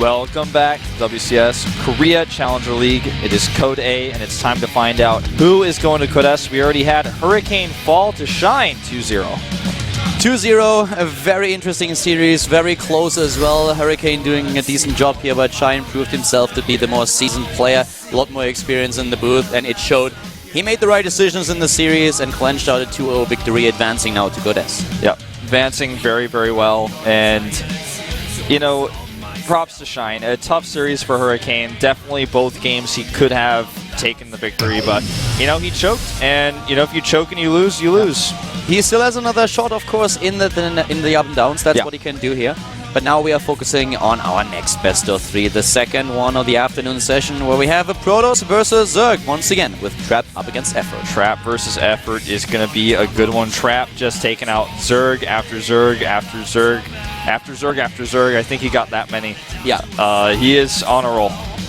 Welcome back to WCS Korea Challenger League. It is Code A, and it's time to find out who is going to Code S. We already had Hurricane fall to Shine 2-0. 2-0, a very interesting series, very close as well. Hurricane doing a decent job here, but Shine proved himself to be the more seasoned player, a lot more experience in the booth, and it showed. He made the right decisions in the series and clenched out a 2-0 victory, advancing now to Code S. Yep, advancing very, very well, and, you know, props to Shine. A tough series for Hurricane. Definitely both games he could have taken the victory, but, you know, he choked, and, you know, if you choke and you lose, you lose. He still has another shot, of course, in the up and downs. That's what he can do here. But now we are focusing on our next best of 3, the second one of the afternoon session, where we have a Protoss versus Zerg once again, with Trap up against Effort. Trap versus Effort is going to be a good one. Trap just taking out Zerg after Zerg after Zerg after Zerg after Zerg. I think he got that many. Yeah. He is on a roll.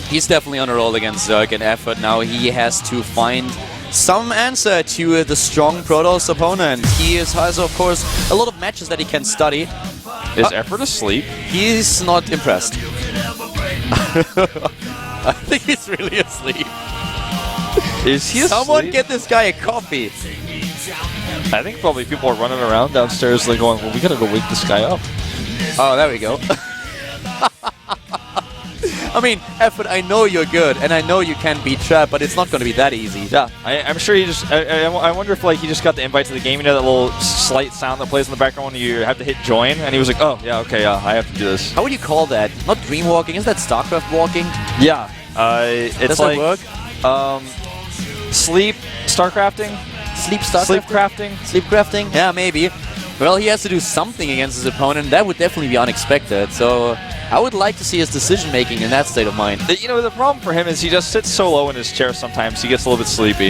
He's definitely on a roll against Zerg and Effort. Now he has to find some answer to the strong Protoss opponent. He has, of course, a lot of matches that he can study. Is Effort asleep? He's not impressed. I think he's really asleep. Is he asleep? Someone get this guy a coffee. I think probably people are running around downstairs like going, well, we gotta go wake this guy up. Oh, there we go. I mean, Effort, I know you're good, and I know you can beat Trap, but it's not going to be that easy. Yeah, I'm sure he just... I wonder if like he just got the invite to the game. You know that little slight sound that plays in the background when you have to hit join? And he was like, oh, yeah, okay, I have to do this. How would you call that? Not dream walking? Is that Starcraft walking? Yeah. It's Does like... that work? Sleep... Starcrafting? Sleep Starcrafting? Sleep crafting? Sleep crafting? Yeah, maybe. Well, he has to do something against his opponent. That would definitely be unexpected. So I would like to see his decision-making in that state of mind. You know, the problem for him is he just sits so low in his chair sometimes. He gets a little bit sleepy.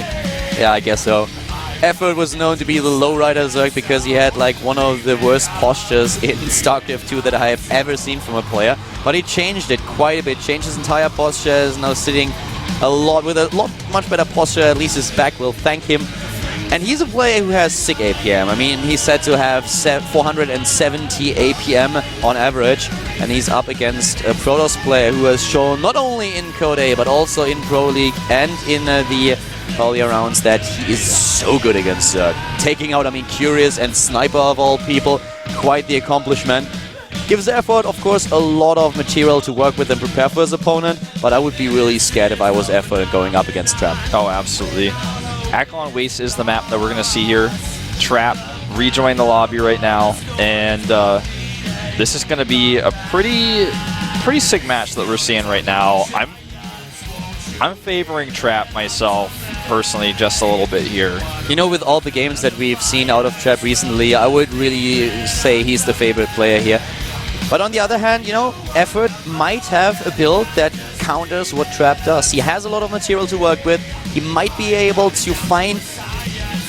Yeah, I guess so. Effort was known to be the lowrider Zerg because he had like one of the worst postures in StarCraft 2 that I have ever seen from a player. But he changed it quite a bit. Changed his entire posture. Is now sitting with a lot much better posture. At least his back will thank him. And he's a player who has sick APM. I mean, he's said to have 470 APM on average, and he's up against a Protoss player who has shown not only in Code A, but also in Pro League and in the earlier rounds that he is so good against Zerg. Taking out, I mean, Curious and Sniper of all people, quite the accomplishment. Gives Effort, of course, a lot of material to work with and prepare for his opponent, but I would be really scared if I was Effort going up against Trap. Oh, absolutely. Akalon Waste is the map that we're going to see here. Trap rejoin the lobby right now, and this is going to be a pretty sick match that we're seeing right now. I'm favoring Trap myself personally just a little bit here. You know, with all the games that we've seen out of Trap recently, I would really say he's the favorite player here. But on the other hand, you know, Effort might have a build that counters what Trap does. He has a lot of material to work with. He might be able to find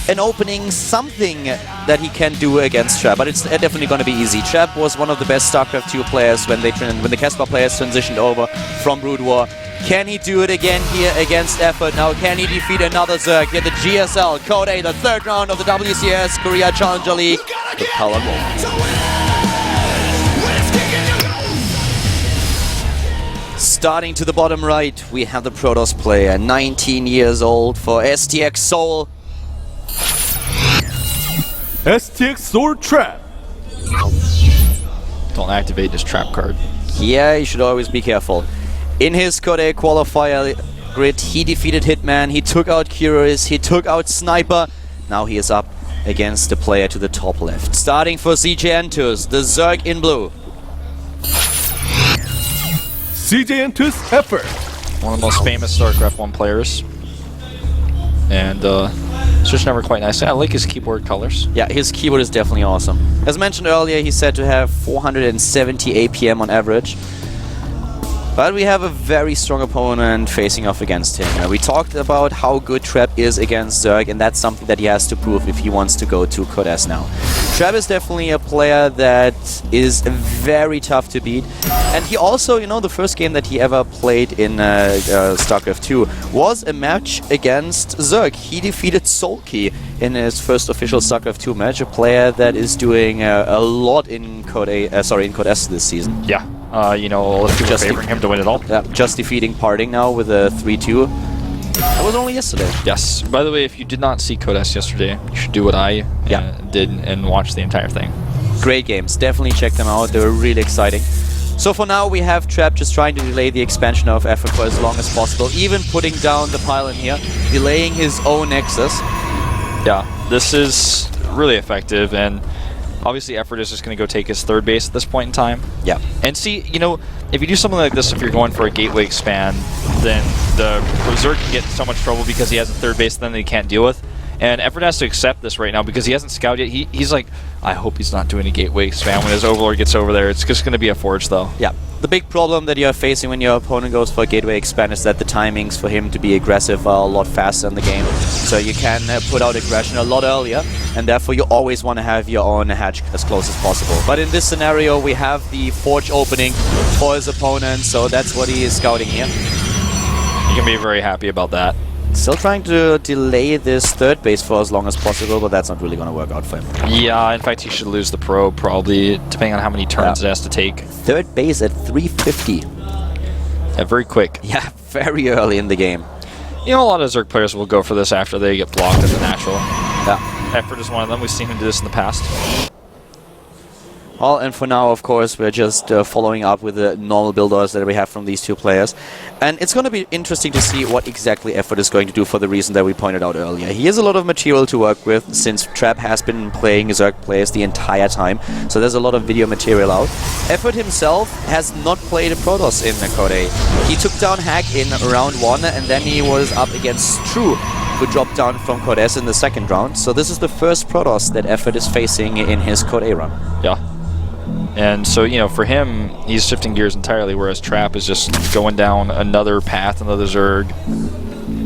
an opening, something that he can do against Trap, but it's definitely going to be easy. Trap was one of the best StarCraft 2 players when the Caspar players transitioned over from Brood War. Can he do it again here against Effort? Now, can he defeat another Zerg here? The GSL, Code A, the third round of the WCS Korea Challenger League. The Power Starting to the bottom right, we have the Protoss player, 19 years old for STX Seoul. STX Seoul Trap. Don't activate this Trap card. Yeah, you should always be careful. In his Code A qualifier grid, he defeated Hitman, he took out Curious, he took out Sniper. Now he is up against the player to the top left. Starting for CJ Entus, the Zerg in blue. CJ Entus Effort. One of the most famous StarCraft 1 players. And switching over quite nicely. I like his keyboard colors. Yeah, his keyboard is definitely awesome. As mentioned earlier, he's said to have 470 APM on average. But we have a very strong opponent facing off against him. We talked about how good Trap is against Zerg, and that's something that he has to prove if he wants to go to Code S now. Trap is definitely a player that is very tough to beat. And he also, you know, the first game that he ever played in StarCraft 2 was a match against Zerg. He defeated Solkey in his first official StarCraft 2 match, a player that is doing a lot in Code A, in Code S this season. Yeah. You know, a lot of people are favoring him to win it all. Yeah, just defeating Parting now with a 3-2. That was only yesterday. Yes. By the way, if you did not see Codes yesterday, you should do what I did and watch the entire thing. Great games. Definitely check them out. They were really exciting. So for now, we have Trap just trying to delay the expansion of Effort for as long as possible, even putting down the pylon here, delaying his own Nexus. Yeah, this is really effective, and obviously Effort is just going to go take his third base at this point in time. Yeah. And see, you know, if you do something like this, if you're going for a gateway expand, then the Berserk can get in so much trouble because he has a third base then that he can't deal with. And Effort has to accept this right now because he hasn't scouted yet. He's like, I hope he's not doing a gateway expand when his Overlord gets over there. It's just going to be a forge, though. Yeah. The big problem that you're facing when your opponent goes for a gateway expand is that the timings for him to be aggressive are a lot faster in the game. So you can put out aggression a lot earlier, and therefore you always want to have your own hatch as close as possible. But in this scenario, we have the forge opening for his opponent, so that's what he is scouting here. You can be very happy about that. Still trying to delay this third base for as long as possible, but that's not really going to work out for him. Yeah, in fact, he should lose the probe, probably, depending on how many turns it has to take. Third base at 350. Yeah, very quick. Yeah, very early in the game. You know, a lot of Zerg players will go for this after they get blocked as a natural. Yeah. Effort is one of them. We've seen him do this in the past. Well, and for now, of course, we're just following up with the normal builders that we have from these two players. And it's going to be interesting to see what exactly Effort is going to do for the reason that we pointed out earlier. He has a lot of material to work with since Trap has been playing Zerg players the entire time. So there's a lot of video material out. Effort himself has not played a Protoss in Code A. He took down Hack in round 1, and then he was up against True, who dropped down from Code S in the second round. So this is the first Protoss that Effort is facing in his Code A run. Yeah. And so, you know, for him, he's shifting gears entirely, whereas Trap is just going down another path, another Zerg,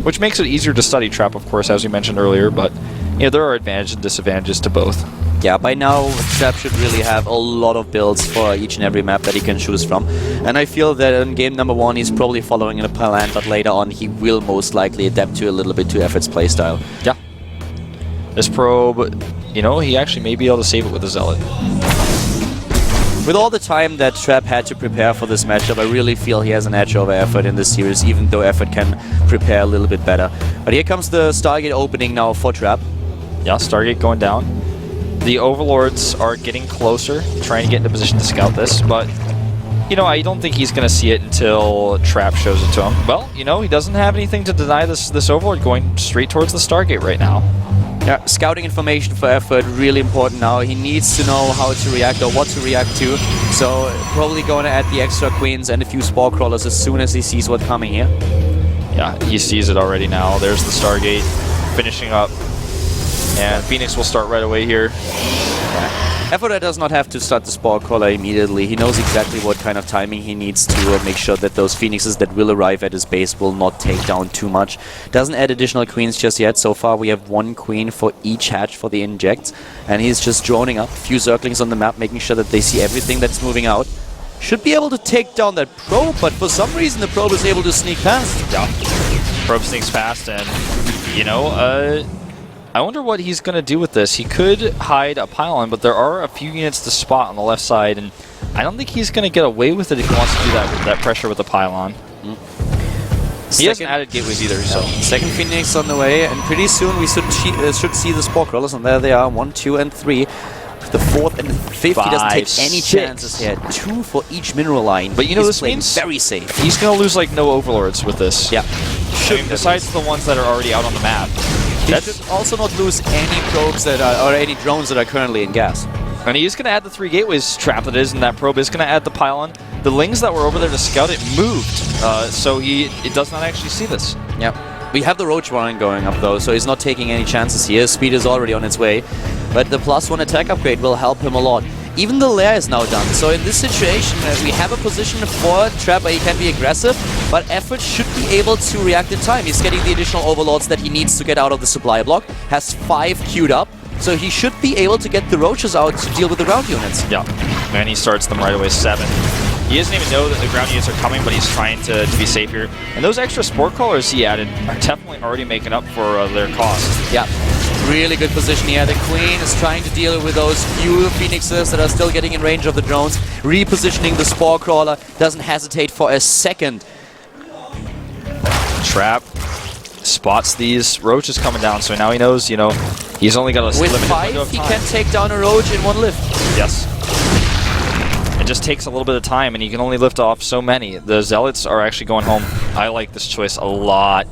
which makes it easier to study Trap, of course, as we mentioned earlier, but, you know, there are advantages and disadvantages to both. Yeah, by now, Trap should really have a lot of builds for each and every map that he can choose from. And I feel that in game number 1, he's probably following in a plan, but later on, he will most likely adapt to a little bit to Effort's playstyle. Yeah. This probe, you know, he actually may be able to save it with a Zealot. With all the time that Trap had to prepare for this matchup, I really feel he has an edge over Effort in this series, even though Effort can prepare a little bit better. But here comes the Stargate opening now for Trap. Yeah, Stargate going down. The Overlords are getting closer, trying to get into position to scout this, but, you know, I don't think he's going to see it until Trap shows it to him. Well, you know, he doesn't have anything to deny this Overlord going straight towards the Stargate right now. Yeah, scouting information for Effort, really important now. He needs to know how to react or what to react to. So probably going to add the extra queens and a few spore crawlers as soon as he sees what's coming here. Yeah, he sees it already now. There's the Stargate finishing up. And Phoenix will start right away here. Effort does not have to start the Spore Crawler immediately. He knows exactly what kind of timing he needs to make sure that those Phoenixes that will arrive at his base will not take down too much. Doesn't add additional queens just yet. So far we have 1 queen for each hatch for the injects. And he's just droning up a few circlings on the map, making sure that they see everything that's moving out. Should be able to take down that probe, but for some reason the probe is able to sneak past. Yeah. Probe sneaks past, and, you know, I wonder what he's going to do with this. He could hide a pylon, but there are a few units to spot on the left side, and I don't think he's going to get away with it if he wants to do that pressure with the pylon. He hasn't added gateways either, so. Second Phoenix on the way, and pretty soon we should see the Spore Crawlers, and there they are, 1, 2, and 3. The 4th and 5th, he doesn't take any chances here. 2 for each mineral line. But you know, this means very safe. He's going to lose like no Overlords with this. Yeah. I mean, besides the ones that are already out on the map. He should also not lose any probes that are, or any drones that are currently in gas. And he's going to add the 3 gateways trap that is, and that probe is going to add the pylon. The Lings that were over there to scout it moved, so it does not actually see this. Yep. We have the Roach Warren going up though, so he's not taking any chances here. Speed is already on its way, but the +1 attack upgrade will help him a lot. Even the lair is now done, so in this situation we have a position for Trap where he can be aggressive, but Effort should be able to react in time. He's getting the additional Overlords that he needs to get out of the supply block, has 5 queued up, so he should be able to get the Roaches out to deal with the ground units. Yeah, and he starts them right away, 7. He doesn't even know that the ground units are coming, but he's trying to be safe here. And those extra Spore Crawlers he added are definitely already making up for their cost. Yeah. Really good position here. The Queen is trying to deal with those few Phoenixes that are still getting in range of the drones. Repositioning the Spore Crawler, doesn't hesitate for a second. Trap spots these roaches coming down, so now he knows, you know, he's only got a With limited 5, window of he time. can take down a roach in one lift. Yes. It just takes a little bit of time, and you can only lift off so many. The Zealots are actually going home. I like this choice a lot.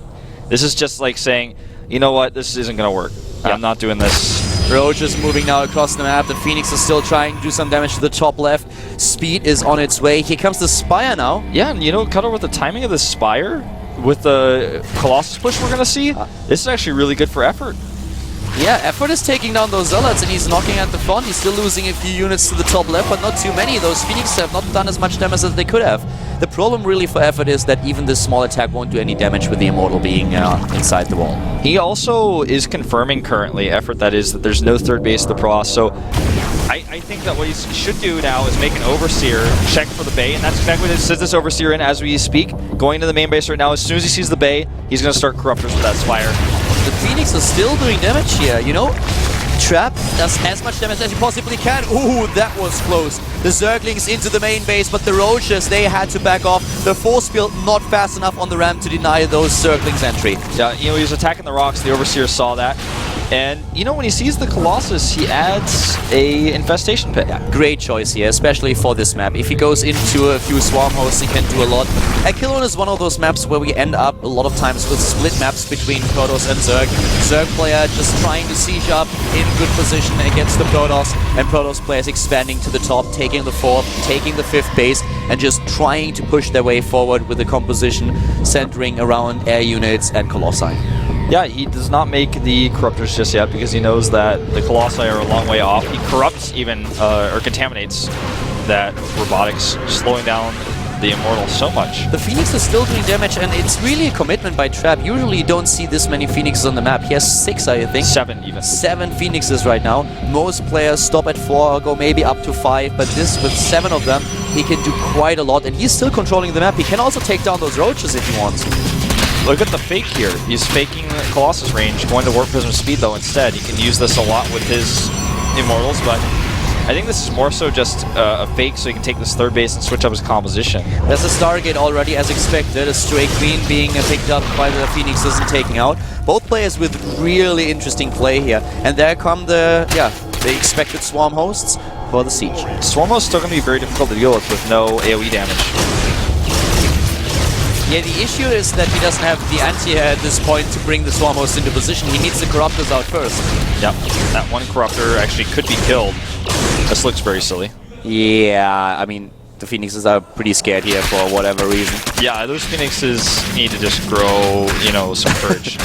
This is just like saying, you know what, this isn't going to work. Yep. I'm not doing this. Roach is moving now across the map. The Phoenix is still trying to do some damage to the top left. Speed is on its way. Here comes the Spire now. Yeah, and you know, Cutter, with the timing of the Spire, with the Colossus push we're going to see, this is actually really good for effort. Yeah, Effort is taking down those Zealots and he's knocking at the front. He's still losing a few units to the top left, but not too many. Those Phoenixes have not done as much damage as they could have. The problem really for Effort is that even this small attack won't do any damage with the Immortal being inside the wall. He also is confirming currently, Effort that is, that there's no third base of the Pross, so I think that what he should do now is make an Overseer check for the Bay, and that's exactly what it says this Overseer in as we speak. Going to the main base right now, as soon as he sees the Bay, he's going to start Corruptors with that Spire. The Phoenix is still doing damage here, you know? Trap does as much damage as he possibly can. Ooh, that was close. The Zerglings into the main base, but the Roaches, they had to back off. The force field not fast enough on the ramp to deny those Zerglings entry. Yeah, you know, he was attacking the rocks, the Overseer saw that. And, you know, when he sees the Colossus, he adds a Infestation Pit. Yeah, great choice here, especially for this map. If he goes into a few Swarm hosts, he can do a lot. Akilon is one of those maps where we end up a lot of times with split maps between Protoss and Zerg. Zerg player just trying to siege up in good position against the Protoss, and Protoss players expanding to the top, taking the 4th, taking the 5th base, and just trying to push their way forward with the composition centering around air units and Colossi. Yeah, he does not make the Corruptors just yet because he knows that the Colossi are a long way off. He corrupts even, or contaminates that robotics, slowing down the Immortal so much. The Phoenix is still doing damage, and it's really a commitment by Trap. Usually you don't see this many Phoenixes on the map. He has 6, I think. 7 even. 7 Phoenixes right now. Most players stop at 4 or go maybe up to 5, but this, with 7 of them, he can do quite a lot, and he's still controlling the map. He can also take down those Roaches if he wants. Look at the fake here. He's faking Colossus range, going to Warp Prism speed though instead. He can use this a lot with his Immortals, but I think this is more so just a fake so he can take this third base and switch up his composition. There's a Stargate already as expected, a Stray Queen being picked up by the Phoenixes and taken out. Both players with really interesting play here. And there come the expected Swarm hosts for the siege. Swarm host is still going to be very difficult to deal with no AoE damage. Yeah, the issue is that he doesn't have the anti-air at this point to bring the Swarm host into position. He needs the Corruptors out first. Yep, that one Corruptor actually could be killed. This looks very silly. Yeah, I mean, the Phoenixes are pretty scared here for whatever reason. Yeah, those Phoenixes need to just grow, you know, some courage.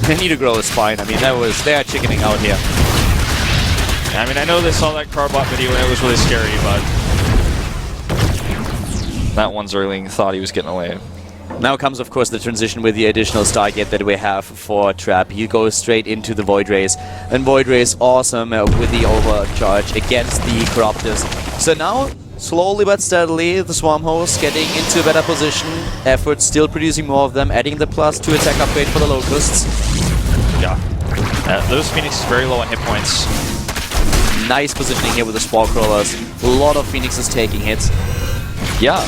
They need to grow a spine. I mean, they are chickening out here. I mean, I know they saw that Carbot video and it was really scary, but that one Zergling thought he was getting away. Now comes, of course, the transition with the additional Stargate that we have for Trap. He goes straight into the Void Rays, and Void Rays awesome with the overcharge against the Corruptors. So now, slowly but steadily, the Swarm hosts getting into a better position. Effort still producing more of them, adding the +2 attack upgrade for the Locusts. Yeah. Those Phoenixes very low on hit points. Nice positioning here with the Spore Crawlers. A lot of Phoenixes taking hits. Yeah,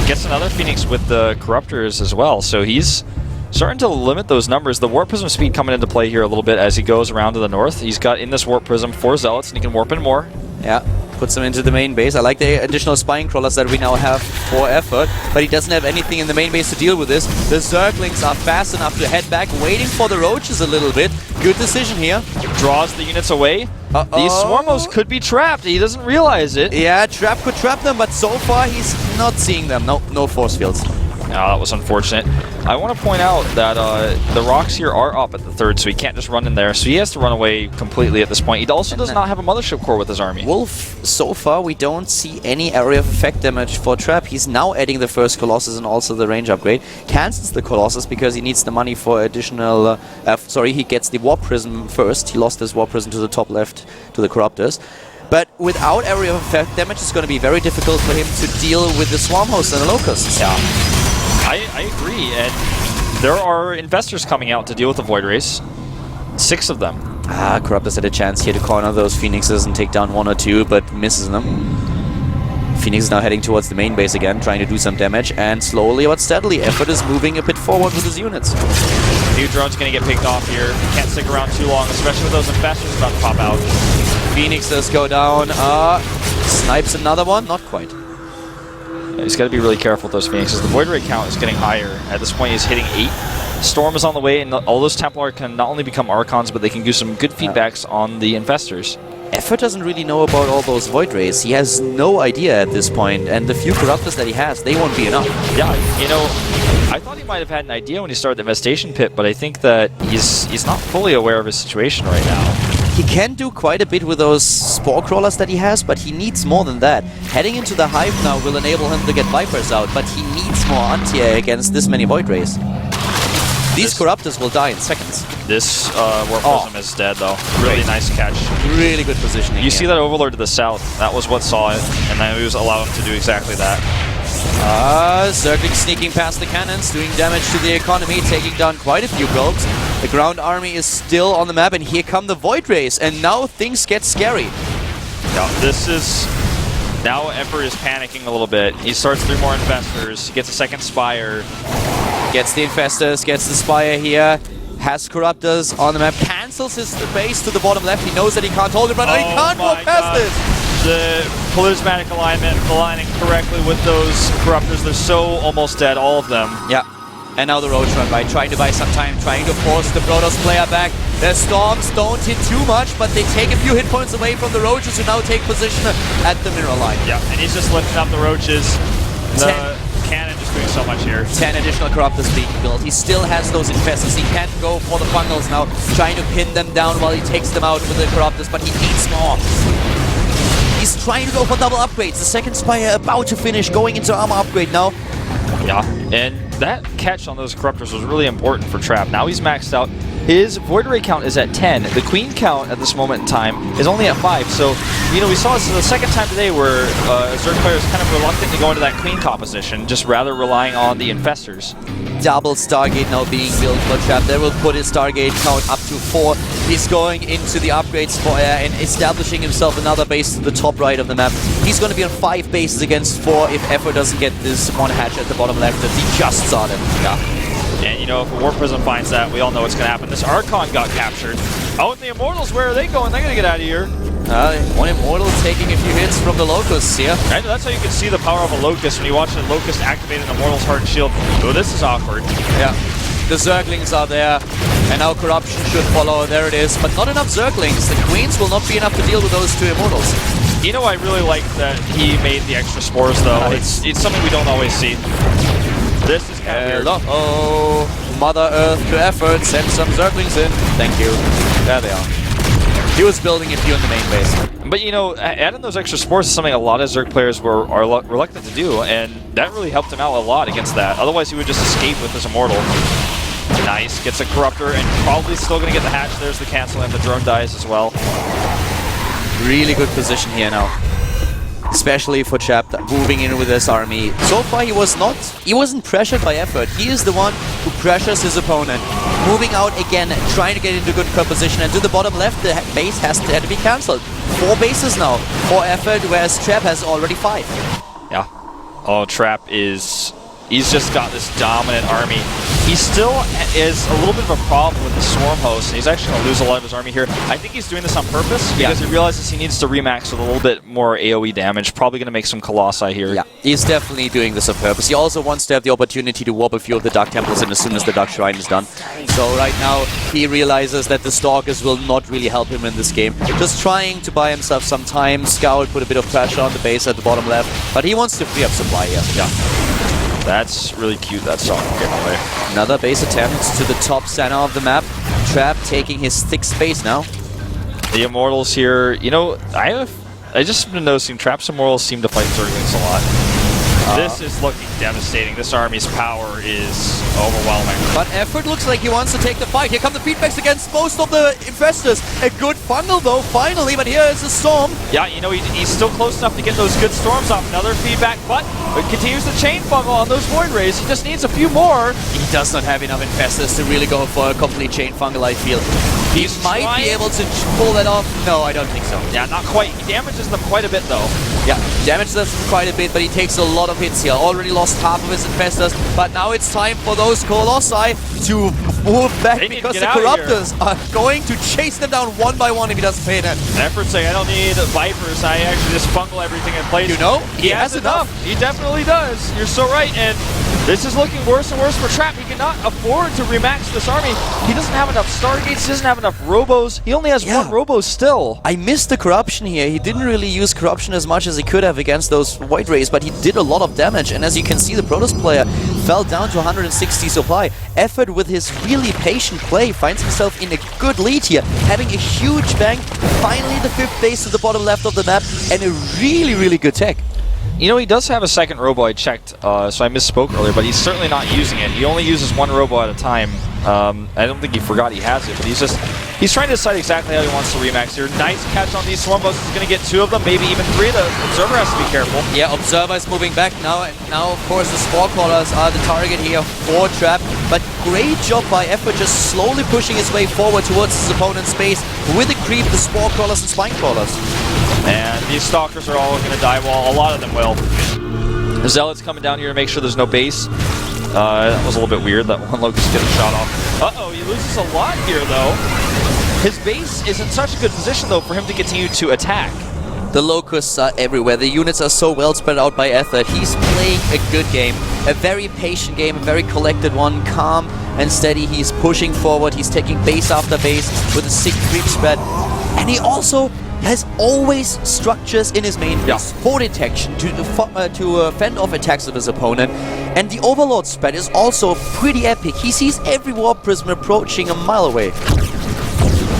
gets another Phoenix with the Corruptors as well, so he's starting to limit those numbers. The Warp Prism speed coming into play here a little bit as he goes around to the north. He's got in this Warp Prism 4 Zealots, and he can warp in more. Yeah, puts them into the main base. I like the additional Spine Crawlers that we now have for Effort, but he doesn't have anything in the main base to deal with this. The Zerglings are fast enough to head back, waiting for the Roaches a little bit. Good decision here. Draws the units away. These Swarmos could be trapped. He doesn't realize it. Yeah, Trap could trap them, but so far he's not seeing them. No force fields. No, that was unfortunate. I want to point out that the rocks here are up at the 3rd, so he can't just run in there. So he has to run away completely at this point. He also does not have a Mothership Core with his army. Wolf, so far we don't see any area of effect damage for Trap. He's now adding the first Colossus and also the range upgrade. Cancels the Colossus because he needs the money for additional... he gets the Warp Prism first. He lost his Warp Prism to the top left to the Corruptors. But without area of effect damage, it's going to be very difficult for him to deal with the Swarm hosts and the Locusts. Yeah. I agree, and there are investors coming out to deal with the Void Race. 6 of them. Corruptus had a chance here to corner those Phoenixes and take down 1 or 2, but misses them. Phoenix is now heading towards the main base again, trying to do some damage, and slowly but steadily, Effort is moving a bit forward with his units. New drone's going to get picked off here. Can't stick around too long, especially with those infestors about to pop out. Phoenixes go down. Snipes another one? Not quite. Yeah, he's got to be really careful with those Phoenixes. The Void Ray count is getting higher. At this point, he's hitting 8. Storm is on the way, and all those Templar can not only become Archons, but they can do some good feedbacks on the infestors. Effort doesn't really know about all those Void Rays. He has no idea at this point, and the few Corruptors that he has, they won't be enough. Yeah, you know, I thought he might have had an idea when he started the Infestation Pit, but I think that he's not fully aware of his situation right now. He can do quite a bit with those Spore Crawlers that he has, but he needs more than that. Heading into the Hive now will enable him to get Vipers out, but he needs more anti-air against this many Void Rays. These Corruptors will die in seconds. This Warp Prism is dead, though. Really nice catch. Really good positioning. You see that Overlord to the south. That was what saw it, and then it was allowed him to do exactly that. Zergling sneaking past the cannons, doing damage to the economy, taking down quite a few gulps. The ground army is still on the map, and here come the Void Rays, and now things get scary. Now, this is... Now Emperor is panicking a little bit. He starts 3 more Infestors. He gets a second Spire. Gets the Infestors, gets the Spire here. Has Corruptors on the map. Cancels his base to the bottom left. He knows that he can't hold it, but he can't walk past this. The Plasmatic alignment aligning correctly with those Corruptors. They're so almost dead, all of them. Yeah. And now the Roach run by trying to buy some time, trying to force the Protoss player back. The Storms don't hit too much, but they take a few hit points away from the Roaches, who now take position at the mineral line. Yeah, and he's just lifting up the Roaches. The cannon just doing so much here. 10 additional Corruptors being built. He still has those Infestors. He can't go for the Fungals now, trying to pin them down while he takes them out with the Corruptors, but he needs more. He's trying to go for double upgrades. The second Spire about to finish, going into armor upgrade now. Yeah, and that catch on those Corruptors was really important for Trap. Now he's maxed out. His Void Ray count is at 10. The Queen count at this moment in time is only at 5. So, you know, we saw this the second time today where Zerg players kind of reluctant to go into that Queen composition, just rather relying on the Infestors. Double Stargate now being built for Trap. They will put his Stargate count up to 4. He's going into the upgrades for air and establishing himself another base to the top right of the map. He's going to be on 5 bases against 4 if Effort doesn't get this one hatch at the bottom left that he just started. Yeah. And, you know, if a Warp Prism finds that, we all know what's going to happen. This Archon got captured. Oh, and the Immortals, where are they going? They're going to get out of here. One Immortal taking a few hits from the Locusts here. I know, that's how you can see the power of a Locust when you watch a Locust activate an Immortal's Heart and Shield. Oh, this is awkward. Yeah. The Zerglings are there, and now Corruption should follow. There it is, but not enough Zerglings. The Queens will not be enough to deal with those 2 Immortals. You know, I really like that he made the extra spores, though. It's something we don't always see. This is kind of weird. Oh, Mother Earth to Effort. Send some Zerglings in. Thank you. There they are. He was building a few in the main base. But, you know, adding those extra spores is something a lot of Zerg players are reluctant to do, and that really helped him out a lot against that. Otherwise, he would just escape with his Immortal. Nice. Gets a Corruptor, and probably still going to get the hatch. There's the cancel, and the drone dies as well. Really good position here now. Especially for Chap moving in with this army. So far he wasn't pressured by Effort. He is the one who pressures his opponent. Moving out again, trying to get into good position, and to the bottom left the base had to be cancelled. 4 bases now for Effort, whereas Trap has already 5. Yeah. Oh, Trap is... He's just got this dominant army. He still is a little bit of a problem with the Swarm Host, and he's actually going to lose a lot of his army here. I think he's doing this on purpose because he realizes he needs to remax with a little bit more AoE damage. Probably going to make some Colossi here. Yeah, he's definitely doing this on purpose. He also wants to have the opportunity to warp a few of the Dark Temples in as soon as the Dark Shrine is done. So right now, he realizes that the Stalkers will not really help him in this game. Just trying to buy himself some time. Scout put a bit of pressure on the base at the bottom left, but he wants to free up supply here. Yeah. That's really cute, that song getting away. Another base attempt to the top center of the map. Trap taking his thick space now. The Immortals here, you know, I just been noticing Trap's Immortals seem to fight Zerglings a lot. This is looking devastating. This army's power is overwhelming. But Effort looks like he wants to take the fight. Here come the feedbacks against most of the Infestors. A good Fungal though, finally, but here is the Storm. Yeah, you know, he's still close enough to get those good Storms off. Another feedback, but it continues to chain Fungal on those Void Rays. He just needs a few more. He does not have enough Infestors to really go for a complete chain Fungal, I feel. He might be able to pull that off. No, I don't think so. Yeah, not quite. He damages them quite a bit, though. Yeah, damages them quite a bit, but he takes a lot of hits here. Already lost half of his infestors, but now it's time for those Colossi to move back because the Corruptors are going to chase them down one by one if he doesn't pay that. Effort's saying, I don't need Vipers. I actually just fungal everything in place. You know, he has enough. He definitely does. You're so right, and this is looking worse and worse for Trap. He cannot afford to remax this army. He doesn't have enough Stargates. He doesn't have enough Robos. He only has one Robo still. I missed the Corruption here. He didn't really use Corruption as much as he could have against those Void Rays, but he did a lot of damage. And as you can see, the Protoss player fell down to 160 supply. Effort with his really patient play finds himself in a good lead here, having a huge bank. Finally, the 5th base to the bottom left of the map, and a really, really good tech. You know, he does have a second Robo, I checked, so I misspoke earlier, but he's certainly not using it. He only uses one Robo at a time. I don't think he forgot he has it, but he's trying to decide exactly how he wants to remax here. Nice catch on these Swarm Boats. He's going to get 2 of them, maybe even 3. The Observer has to be careful. Yeah, Observer is moving back now, and now, of course, the Spore Crawlers are the target here for Trap, but great job by Effort just slowly pushing his way forward towards his opponent's base with the creep, the Spore Crawlers and Spine Crawlers. And these Stalkers are all going to die, well, a lot of them will. The Zealot's coming down here to make sure there's no base. That was a little bit weird, that one Locust getting shot off. Uh-oh, he loses a lot here, though. His base is in such a good position, though, for him to continue to attack. The Locusts are everywhere. The units are so well spread out by Effort. He's playing a good game. A very patient game, a very collected one, calm and steady. He's pushing forward. He's taking base after base with a sick creep spread. And he also has always structures in his main base for detection to fend off attacks of his opponent. And the Overlord spread is also pretty epic. He sees every Warp Prism approaching a mile away.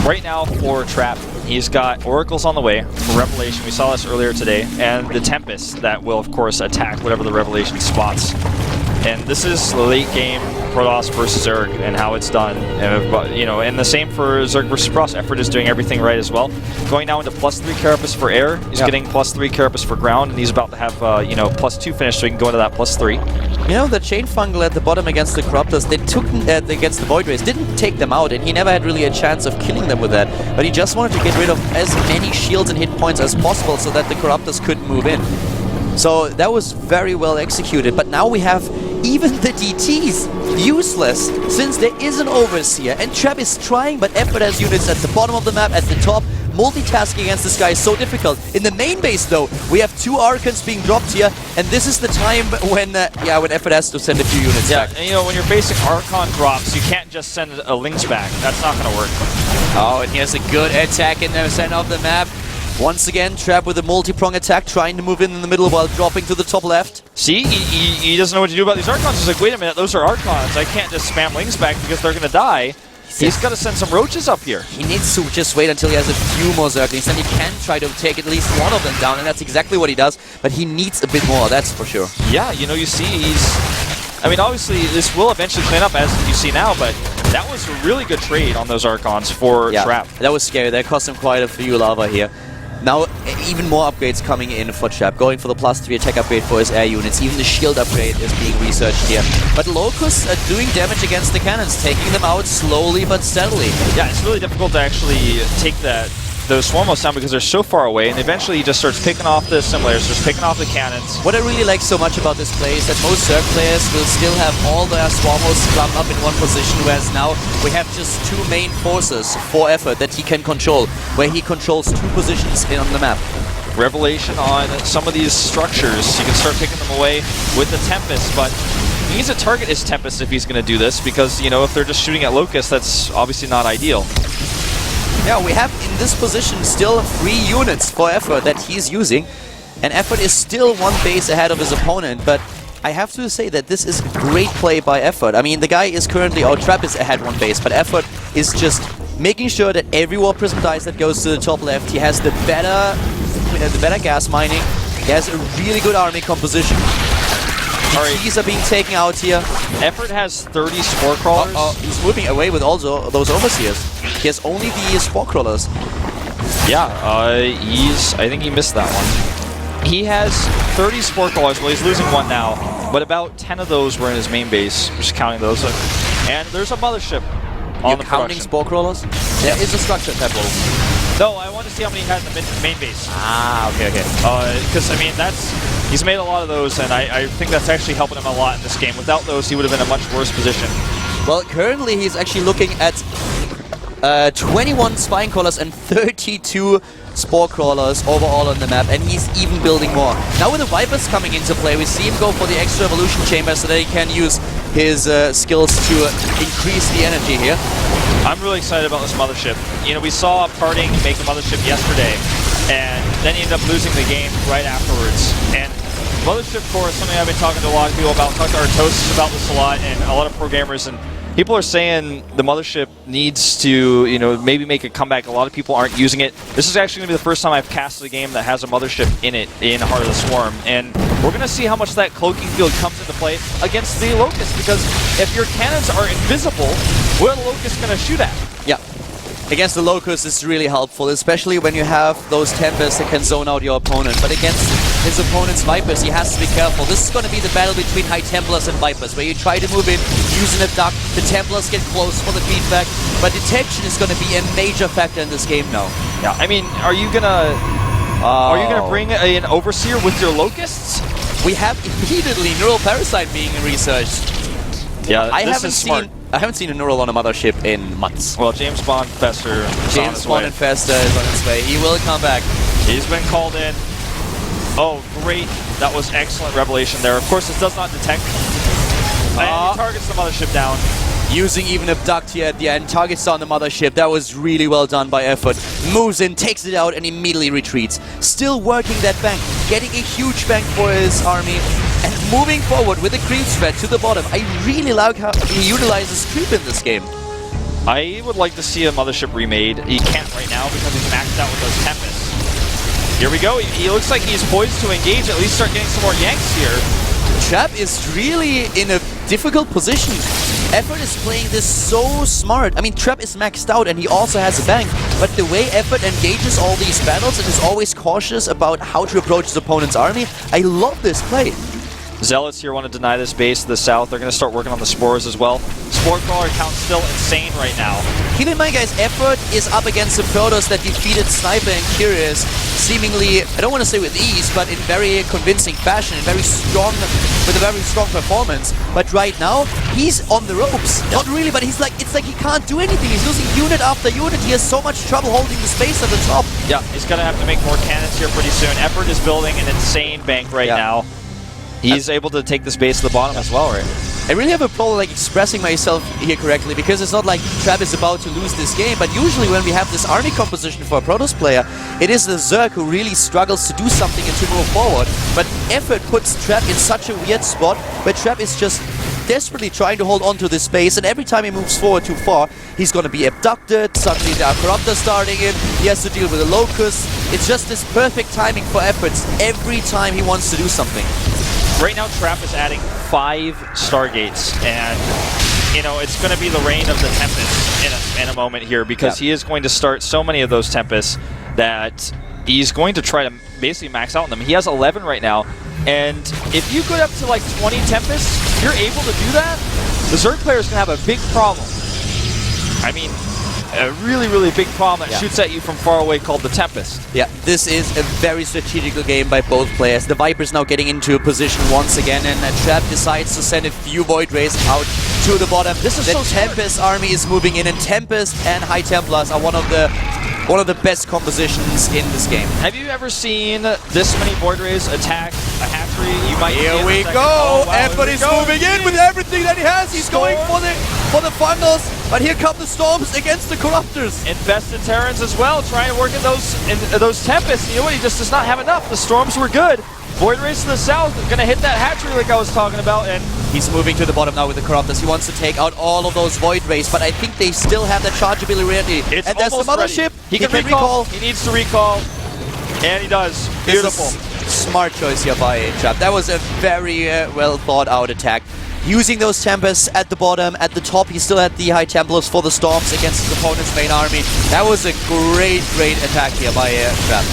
Right now for Trap, he's got Oracles on the way for Revelation. We saw this earlier today. And the Tempest that will, of course, attack whatever the Revelation spots. And this is late game Protoss versus Zerg and how it's done. And, you know, and the same for Zerg versus Protoss. Effort is doing everything right as well. Going now into +3 Carapace for air. He's getting +3 Carapace for ground, and he's about to have, you know, +2 finish so he can go into that +3. You know, the Chain Fungal at the bottom against the Corruptors, they took against the Void Rays, didn't take them out, and he never had really a chance of killing them with that. But he just wanted to get rid of as many shields and hit points as possible so that the Corruptors couldn't move in. So that was very well executed. But now we have even the DTs useless, since there is an Overseer, and Trap is trying, but Effort has units at the bottom of the map, at the top. Multitasking against this guy is so difficult. In the main base, though, we have 2 Archons being dropped here, and this is the time when Effort has to send a few units back. And you know, when you're facing Archon drops, you can't just send a Lynx back. That's not going to work. Oh, and here's a good attack in the center of the map. Once again, Trap with a multi-prong attack, trying to move in the middle while dropping to the top left. See, he doesn't know what to do about these Archons. He's like, wait a minute, those are Archons. I can't just spam Lynx back because they're going to die. He's got to send some Roaches up here. He needs to just wait until he has a few more Zerglings, then he can try to take at least one of them down, and that's exactly what he does. But he needs a bit more, that's for sure. Yeah, you know, you see I mean, obviously, this will eventually clean up, as you see now, but that was a really good trade on those Archons for Trap. That was scary. That cost him quite a few lava here. Now, even more upgrades coming in for Trap, going for the +3 attack upgrade for his air units. Even the shield upgrade is being researched here. But Locusts are doing damage against the cannons, taking them out slowly but steadily. Yeah, it's really difficult to actually take those Swarmos down because they're so far away, and eventually he just starts picking off the simulators, starts picking off the cannons. What I really like so much about this play is that most Zerg players will still have all their Swarmos clumped up in one position, whereas now we have just 2 main forces for Effort that he can control, where he controls 2 positions on the map. Revelation on some of these structures. You can start picking them away with the Tempest, but he needs to target his Tempest if he's going to do this, because, you know, if they're just shooting at Locust, that's obviously not ideal. Yeah, we have in this position still 3 units for Effort that he's using, and Effort is still 1 base ahead of his opponent, but I have to say that this is great play by Effort. I mean, the guy is currently, Trap is ahead 1 base, but Effort is just making sure that every Warp Prism dice that goes to the top left, he has the better gas mining, he has a really good army composition. DTs are being taken out here. Effort has 30 Spore Crawlers. He's moving away with also those Overseers. He has only the Spore Crawlers. Yeah, I think he missed that one. He has 30 Spore Crawlers. Well, he's losing 1 now, but about 10 of those were in his main base, just counting those. And there's a Mothership. on You're the counting production. spore crawlers? There is a structure at that level. No, I want to see how many he had in the main base. Ah, okay. Because, I mean, he's made a lot of those, and I think that's actually helping him a lot in this game. Without those, he would have been in a much worse position. Well, currently he's actually looking at 21 spine crawlers and 32 spore crawlers overall on the map, and he's even building more. Now with the Vipers coming into play, we see him go for the extra evolution chamber so that he can use his skills to increase the energy here. I'm really excited about this mothership. You know, we saw Parting make the mothership yesterday, and then he ended up losing the game right afterwards. And mothership core is something I've been talking to a lot of people about. Talked to Artosis about this a lot, and a lot of programmers, and people are saying the mothership needs to, you know, maybe make a comeback. A lot of people aren't using it. This is actually going to be the first time I've casted a game that has a mothership in it, in Heart of the Swarm. And we're going to see how much that cloaking field comes into play against the Locust, because if your cannons are invisible, what are the Locust going to shoot at? Yeah. Against the Locust is really helpful, especially when you have those Tempests that can zone out your opponent. But against his opponent's Vipers, he has to be careful. This is going to be the battle between High Templars and Vipers, where you try to move in, using a duck, the Templars get close for the feedback, but detection is going to be a major factor in this game now. Yeah, I mean, are you gonna bring an Overseer with your Locusts? We have immediately Neural Parasite being researched. Yeah, I haven't seen a Neural on a mothership in months. Well, James Bond Fester is on James his Bond way. and Fester is on his way. He will come back. He's been called in. Oh, great. That was excellent revelation there. Of course, it does not detect. And he targets the mothership down. Using even Abduct here at the end. Targets on the mothership. That was really well done by Effort. Moves in, takes it out, and immediately retreats. Still working that bank. Getting a huge bank for his army. And moving forward with the creep threat to the bottom. I really like how he utilizes creep in this game. I would like to see a mothership remade. He can't right now because he's maxed out with those Tempests. Here we go. He looks like he's poised to engage, at least start getting some more yanks here. Trap is really in a difficult position. Effort is playing this so smart. I mean, Trap is maxed out and he also has a bank, but the way Effort engages all these battles and is always cautious about how to approach his opponent's army, I love this play. Zealots here want to deny this base to the south. They're going to start working on the spores as well. Spore crawler count still insane right now. Keep in mind, guys, Effort is up against the Protoss that defeated Sniper and Curious seemingly, I don't want to say with ease, but in very convincing fashion, with a very strong performance. But right now, he's on the ropes. Not really, but it's like he can't do anything. He's losing unit after unit. He has so much trouble holding the space at the top. Yeah, he's going to have to make more cannons here pretty soon. Effort is building an insane bank right now. He's able to take this base to the bottom as well, right? I really have a problem expressing myself here correctly, because it's not like Trap is about to lose this game, but usually when we have this army composition for a Protoss player, it is the Zerg who really struggles to do something and to move forward. But Effort puts Trap in such a weird spot where Trap is just desperately trying to hold on to this space, and every time he moves forward too far, he's going to be abducted. Suddenly there are Corruptors starting in, he has to deal with a Locust. It's just this perfect timing for Efforts every time he wants to do something. Right now, Trap is adding 5 Stargates, and, you know, it's going to be the reign of the Tempest in a moment here, because he is going to start so many of those Tempests that he's going to try to basically max out on them. He has 11 right now, and if you go up to like 20 Tempests, if you're able to do that, the Zerg player is going to have a big problem. I mean, a really, really big problem that shoots at you from far away called the Tempest. Yeah, this is a very strategical game by both players. The Viper's now getting into a position once again, and Trap decides to send a few Void Rays out to the bottom. This is the so Tempest army is moving in, and Tempest and High Templars are one of the best compositions in this game. Have you ever seen this many Void Rays attack a hatchery? You might. Here we go! Effort is moving in with everything that he has. He's going for the Fundals, but here come the Storms against the Corruptors. Infested Terrans as well, trying to work in those Tempests. You know what? He just does not have enough. The Storms were good. Void Rays to the south, going to hit that hatchery like I was talking about, and he's moving to the bottom now with the Corruptors. He wants to take out all of those Void Rays, but I think they still have that chargeability ready. It's and there's the mothership. He can recall. He needs to recall, and he does. Beautiful. Smart choice here by Trap. That was a very well thought out attack. Using those Tempests at the bottom, at the top he still had the High Templars for the Storms against his opponent's main army. That was a great attack here by Trap.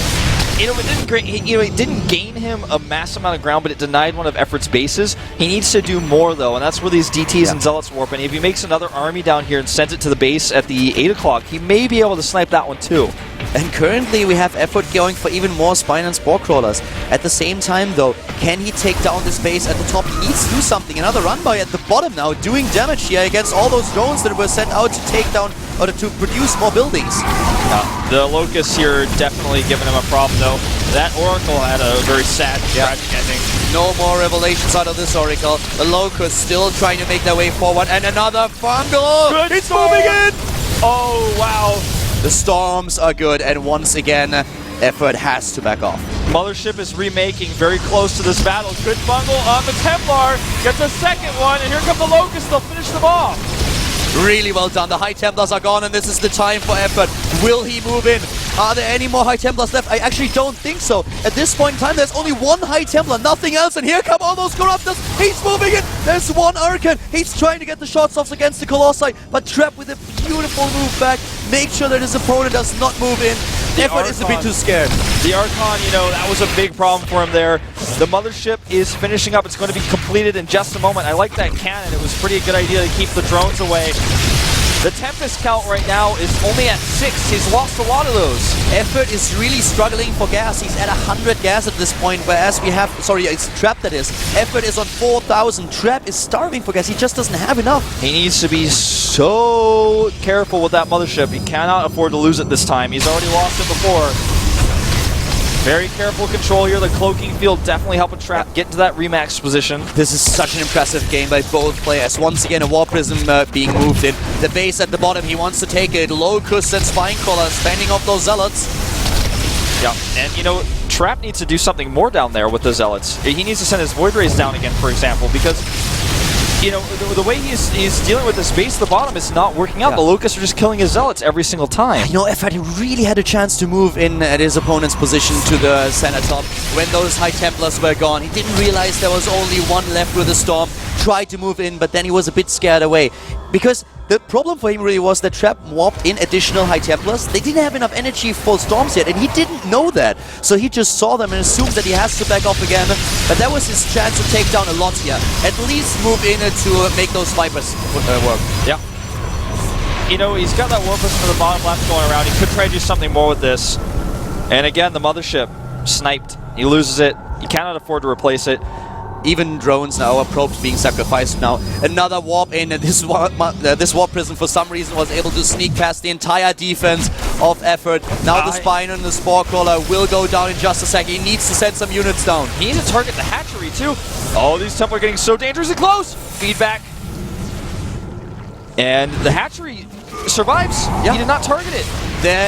You know, it didn't gain him a massive amount of ground, but it denied one of Effort's bases. He needs to do more, though, and that's where these DTs and Zealots warp. And if he makes another army down here and sends it to the base at the 8 o'clock, he may be able to snipe that one, too. And currently we have Effort going for even more Spine and Spore Crawlers. At the same time, though, can he take down this base at the top? He needs to do something. Another run by at the bottom now, doing damage here against all those drones that were sent out to take down or to produce more buildings. The Locust here definitely giving him a problem, though. That Oracle had a very sad, tragic ending. No more revelations out of this Oracle. The Locust still trying to make their way forward. And another Fungal! Good It's storm. moving in! Oh, wow. The storms are good, and once again, Effort has to back off. Mothership is remaking very close to this battle. Good Fungal on the Templar. Gets a second one, and here come the Locust. They'll finish them off. Really well done. The High Templars are gone, and this is the time for Effort. Will he move in? Are there any more High Templars left? I actually don't think so. At this point in time, there's only one High Templar, nothing else, and here come all those Corruptors. He's moving in. There's one Archon. He's trying to get the shots off against the Colossi, but Trap with a beautiful move back. Make sure that his opponent does not move in. Effort is a bit too scared. The Archon, you know, that was a big problem for him there. The Mothership is finishing up. It's going to be completed in just a moment. I like that cannon. It was pretty a good idea to keep the drones away. The Tempest count right now is only at 6. He's lost a lot of those. Effort is really struggling for gas. He's at 100 gas at this point, whereas we have... Sorry, it's Trap that is. Effort is on 4,000. Trap is starving for gas. He just doesn't have enough. He needs to be so careful with that Mothership. He cannot afford to lose it this time. He's already lost it before. Very careful control here. The cloaking field definitely helping Trap get into that remax position. This is such an impressive game by both players. Once again, a War Prism being moved in. The base at the bottom, he wants to take it. Locust and Spinecrawler fending off those Zealots. Yeah, and you know, Trap needs to do something more down there with the Zealots. He needs to send his Void Rays down again, for example, because you know, the way he's dealing with this base at the bottom is not working out. The Locusts are just killing his Zealots every single time. You know, Effort really had a chance to move in at his opponent's position to the center top when those High Templars were gone. He didn't realize there was only one left with the Storm. Tried to move in, but then he was a bit scared away. Because the problem for him really was that Trap warped in additional High Templars. They didn't have enough energy for Storms yet, and he didn't know that. So he just saw them and assumed that he has to back off again. But that was his chance to take down a lot here. At least move in to make those Vipers work. Yeah. You know, he's got that War Prism to the bottom left going around. He could try to do something more with this. And again, the Mothership sniped. He loses it. He cannot afford to replace it. Even drones now are probes being sacrificed now. Another warp in, and this warp prism for some reason was able to sneak past the entire defense of Effort. Now the Spine and the Spore Crawler will go down in just a second. He needs to send some units down. He needs to target the hatchery too. Oh, these Templar are getting so dangerously close. Feedback. And the hatchery survives. Yeah. He did not target it.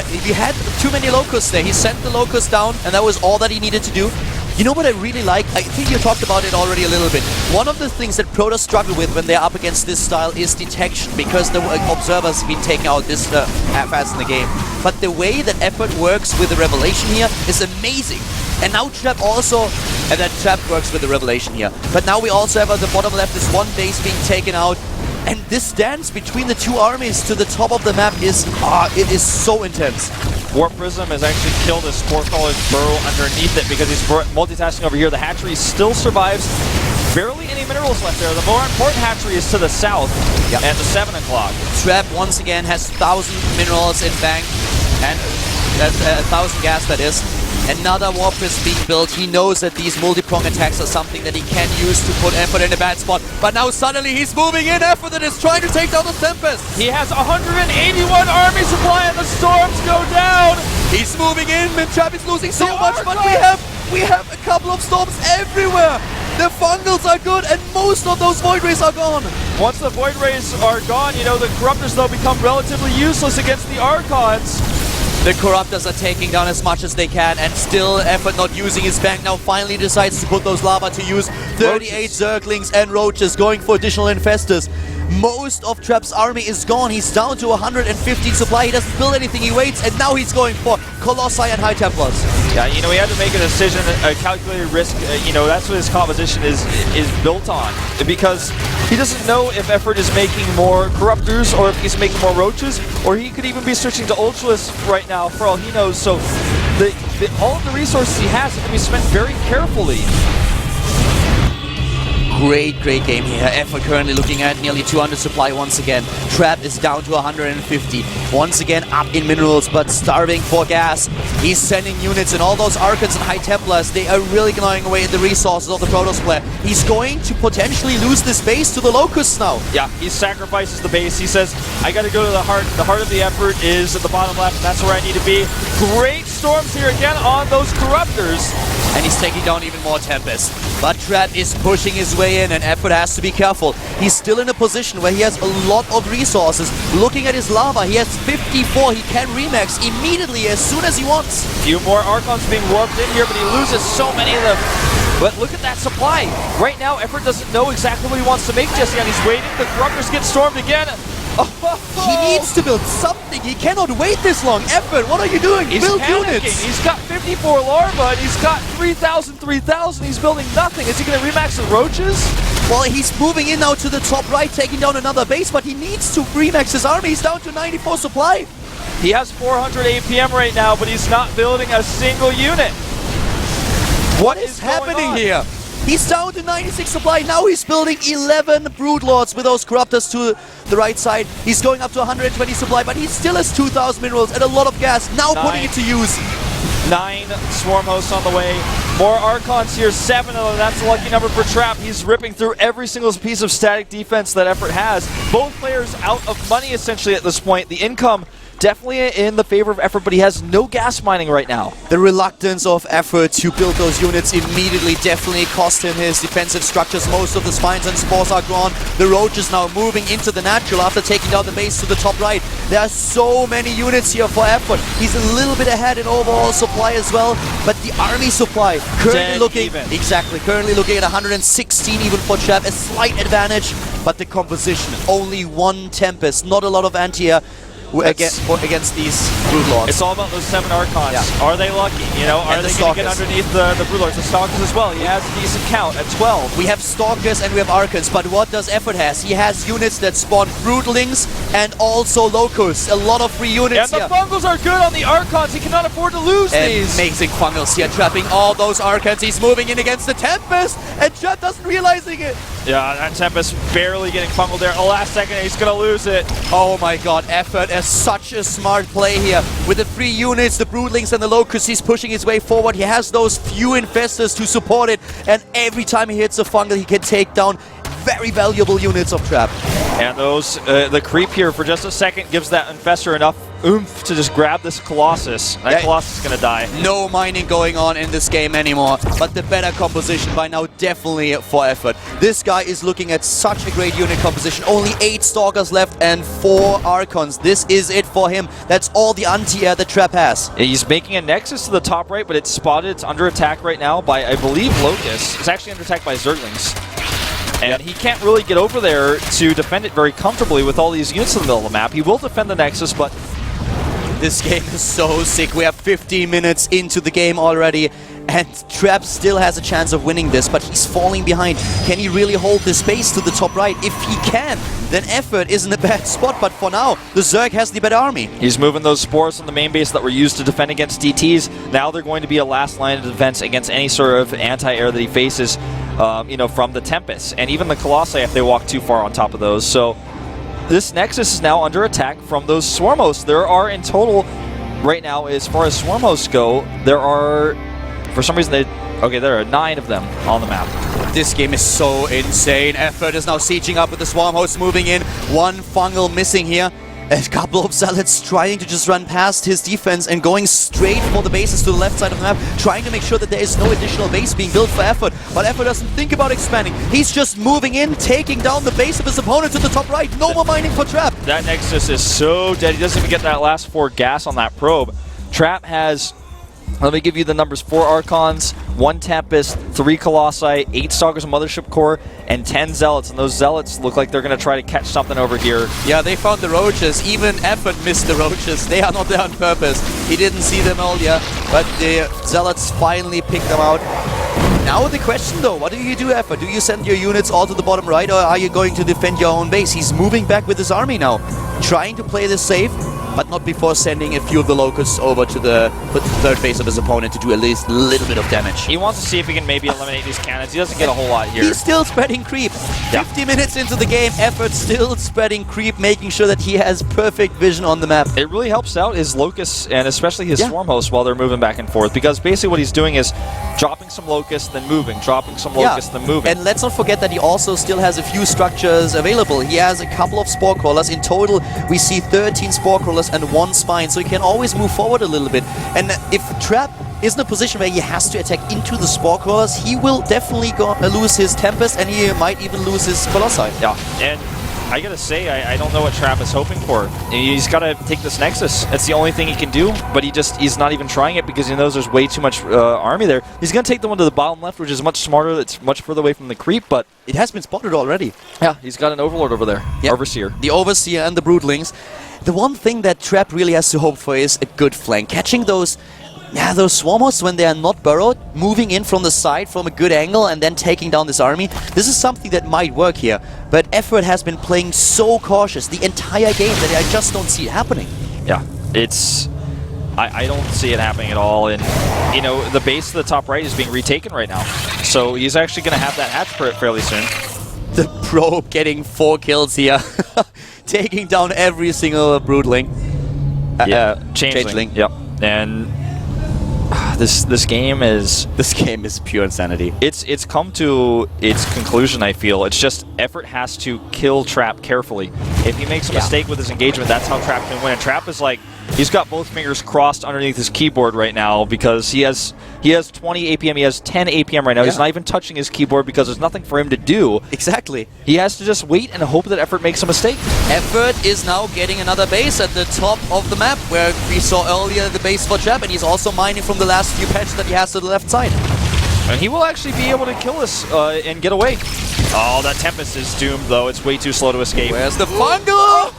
He had too many Locusts there. He sent the Locusts down, and that was all that he needed to do. You know what I really like? I think you talked about it already a little bit. One of the things that Protoss struggle with when they're up against this style is detection, because the observers have been taken out this half-fast in the game. But the way that Effort works with the Revelation here is amazing. And now Trap also, and that Trap works with the Revelation here. But now we also have at the bottom left this one base being taken out. And this dance between the two armies to the top of the map is, it is so intense. Warp Prism has actually killed his Spore Crawler's burrow underneath it because he's multitasking over here. The hatchery still survives. Barely any minerals left there. The more important hatchery is to the south at the 7 o'clock. Trap once again has 1,000 minerals in bank and 1,000 gas, that is. Another Warp Prism being built. He knows that these multi-prong attacks are something that he can use to put Effort in a bad spot. But now suddenly he's moving in. Effort that is trying to take down the Tempest. He has 181 army supply and the storms go down. He's moving in. Trap is losing so much, but we have a couple of storms everywhere. The Fungals are good, and most of those Void Rays are gone. Once the Void Rays are gone, you know, the Corruptors, they'll become relatively useless against the Archons. The Corruptors are taking down as much as they can, and still Effort not using his bank. Now finally decides to put those lava to use. 38 Zerglings and Roaches going for additional Infestors. Most of Trap's army is gone. He's down to 115 supply. He doesn't build anything. He waits, and now he's going for Colossi and High Templars. Yeah, you know, he had to make a decision, a calculated risk. You know, that's what his composition is built on. Because he doesn't know if Effort is making more Corruptors or if he's making more Roaches, or he could even be switching to Ultras right now, for all he knows. So all of the resources he has are going to be spent very carefully. Great game here. Effort currently looking at nearly 200 supply once again. Trap is down to 150. Once again up in minerals, but starving for gas. He's sending units and all those Archons and High Templars. They are really gnawing away at the resources of the Protoss player. He's going to potentially lose this base to the Locusts now. Yeah, he sacrifices the base. He says, I got to go to the heart. The heart of the effort is at the bottom left, and that's where I need to be. Great storms here again on those Corruptors. And he's taking down even more Tempest. But Trap is pushing his way in, and Effort has to be careful. He's still in a position where he has a lot of resources. Looking at his lava, he has 54. He can remax immediately as soon as he wants. A few more Archons being warped in here, but he loses so many of them. But look at that supply. Right now, Effort doesn't know exactly what he wants to make just yet. He's waiting. The Corruptors get stormed again. He needs to build something. He cannot wait this long. Effort, what are you doing? He's build panicking. units. He's got 54 larvae, and he's got 3,000. He's building nothing. Is he going to remax the roaches? Well, he's moving in now to the top right, taking down another base, but he needs to remax his army. He's down to 94 supply. He has 400 APM right now, but he's not building a single unit. What is happening here? He's down to 96 supply. Now he's building 11 Broodlords with those Corruptors to the right side. He's going up to 120 supply, but he still has 2,000 minerals and a lot of gas. Now putting it to use. 9 Swarm Hosts on the way. More Archons here, 7 of them. That's a lucky number for Trap. He's ripping through every single piece of static defense that Effort has. Both players out of money essentially at this point. The income definitely in the favor of Effort, but he has no gas mining right now. The reluctance of Effort to build those units immediately definitely cost him his defensive structures. Most of the spines and spores are gone. The Roach is now moving into the natural after taking down the base to the top right. There are so many units here for Effort. He's a little bit ahead in overall supply as well, but the army supply currently looking currently looking at 116 even for Trap, a slight advantage, but the composition only 1 Tempest, not a lot of anti-air against these Broodlords. It's all about those 7 Archons. Yeah. Are they lucky? You know, are they going to get underneath the Broodlords? The Stalkers as well. He has a decent count at 12. We have Stalkers and we have Archons, but what does Effort has? He has units that spawn Broodlings and also Locusts. A lot of free units here. And the Fungals are good on the Archons. He cannot afford to lose these. Amazing Fungals here, trapping all those Archons. He's moving in against the Tempest, and Trap doesn't realizing it. Yeah, that Tempest barely getting fungled there. The last second, he's going to lose it. Oh my god, Effort is such a smart play here. With the 3 units, the Broodlings and the Locusts, he's pushing his way forward. He has those few Infestors to support it, and every time he hits a Fungal, he can take down very valuable units of Trap. And those, the creep here for just a second gives that Infestor enough oomph to just grab this Colossus. That Colossus is going to die. No mining going on in this game anymore, but the better composition by now definitely for Effort. This guy is looking at such a great unit composition. Only 8 Stalkers left and 4 Archons. This is it for him. That's all the anti-air that Trap has. He's making a Nexus to the top right, but it's spotted. It's under attack right now by, I believe, Locust. It's actually under attack by Zerglings. And he can't really get over there to defend it very comfortably with all these units in the middle of the map. He will defend the Nexus, but this game is so sick. We have 15 minutes into the game already, and Trap still has a chance of winning this, but he's falling behind. Can he really hold this base to the top right? If he can, then Effort is in a bad spot, but for now, the Zerg has the better army. He's moving those spores on the main base that were used to defend against DTs. Now they're going to be a last line of defense against any sort of anti-air that he faces, you know, from the Tempest. And even the Colossi if they walk too far on top of those. So this Nexus is now under attack from those Swarm Hosts. There are in total, right now, as far as Swarm Hosts go, there are, for some reason, there are 9 of them on the map. This game is so insane. Effort is now sieging up with the Swarm Hosts moving in. 1 Fungal missing here. A couple of Zealots trying to just run past his defense and going straight for the bases to the left side of the map, trying to make sure that there is no additional base being built for Effort. But Effort doesn't think about expanding. He's just moving in, taking down the base of his opponent to the top right. No more mining for Trap. That Nexus is so dead. He doesn't even get that last 4 gas on that probe. Trap has, let me give you the numbers, 4 Archons, 1 Tempest, 3 Colossi, 8 Stalkers and Mothership Core, and 10 Zealots. And those Zealots look like they're going to try to catch something over here. Yeah, they found the Roaches. Even Effort missed the Roaches. They are not there on purpose. He didn't see them earlier, but the Zealots finally picked them out. Now the question though, what do you do, Effort? Do you send your units all to the bottom right, or are you going to defend your own base? He's moving back with his army now, trying to play this safe. but not before sending a few of the locusts over to the third base of his opponent to do at least a little bit of damage. He wants to see if he can maybe eliminate these cannons. He doesn't get a whole lot here. He's still spreading creep. 50 minutes into the game, Effort still spreading creep, making sure that he has perfect vision on the map. It really helps out his locusts and especially his swarm hosts while they're moving back and forth, because basically what he's doing is dropping some locusts, then moving, dropping some locusts, then moving. And let's not forget that he also still has a few structures available. He has a couple of spore crawlers. In total, we see 13 spore crawlers and 1 spine, so he can always move forward a little bit. And if Trap is in a position where he has to attack into the spore crawlers, he will definitely lose his Tempest, and he might even lose his Colossi. Yeah, and I gotta say, I don't know what Trap is hoping for. He's gotta take this Nexus. That's the only thing he can do, but he's not even trying it because he knows there's way too much army there. He's gonna take the one to the bottom left, which is much smarter. It's much further away from the creep, but it has been spotted already. Yeah, he's got an Overlord over there. Yep. Overseer. The Overseer and the Broodlings. The one thing that Trap really has to hope for is a good flank. Catching those swarmers when they are not burrowed, moving in from the side from a good angle and then taking down this army. This is something that might work here, but Effort has been playing so cautious the entire game that I just don't see it happening. Yeah, I don't see it happening at all, and you know, the base to the top right is being retaken right now, so he's actually going to have that hatch fairly soon. The Probe getting 4 kills here, taking down every single Broodling. Changeling. Yep, and this game is pure insanity. It's come to its conclusion, I feel. It's just Effort has to kill Trap carefully. If he makes a mistake with his engagement, that's how Trap can win. And Trap is like, he's got both fingers crossed underneath his keyboard right now because he has 20 APM, he has 10 APM right now. He's not even touching his keyboard because there's nothing for him to do. Exactly. He has to just wait and hope that Effort makes a mistake. Effort is now getting another base at the top of the map where we saw earlier the base for Trap, and he's also mining from the last few patches that he has to the left side. And he will actually be able to kill us and get away. Oh, that Tempest is doomed, though. It's way too slow to escape. Where's the fungal?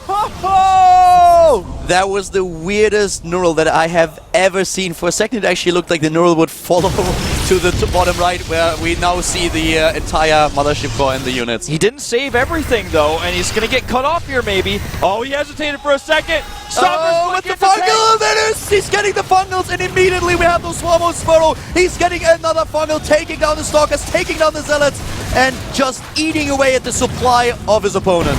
That was the weirdest neural that I have ever seen. For a second, it actually looked like the neural would follow to the bottom right, where we now see the entire Mothership core and the units. He didn't save everything, though, and he's going to get cut off here, maybe. Oh, he hesitated for a second. With the fungal! There is! He's getting the fungals, and immediately we have those Swarmos Furrow. He's getting another fungal, taking down the Stalkers, taking down the Zealots, and just eating away at the supply of his opponent.